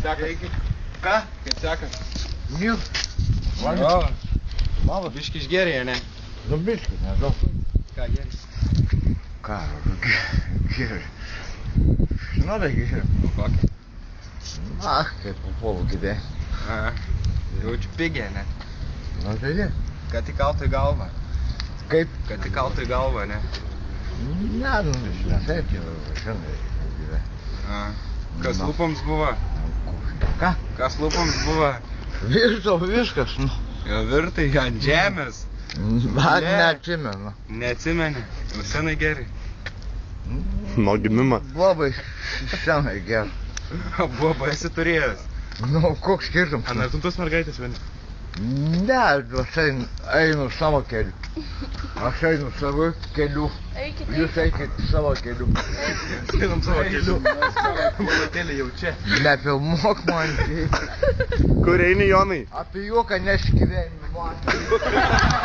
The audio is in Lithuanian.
Kaip sekas? Ką? Kaip sekas? Mil. O, Malas. biški išgerė, ne? Nu biški, nežinau. Ką geri? Ką, geri. Žinodai geri. Kokį? Ach, kaip papolų gidė. Jaučiu pigė, ne? Nu, tai ne. Kad įkaltų į galvą. Kaip? Kad įkaltų į galvą, ne? Ne, nu, nesait jau, žinai, gidė. Kas lūpoms buvo? Ką? Kas lūpoms buvo? Viskas, nu. Jo virtai ant žemės. Aš neatsimenu. Neatsimeni? Jau senai geri. Nuo gimimo. Labai senai gerai. Buvo esi turėjęs. Nu, koks skirtumas? Ar tos mergaitės vieni? Ne, aš einu savo keliu. Aš einu savo keliu. Jūs eikit savo keliu. Einam savo keliu. Malatėlė jau čia. Nefilmuok man. Kur eini, Jonai? Apie juoką neskirėjim man.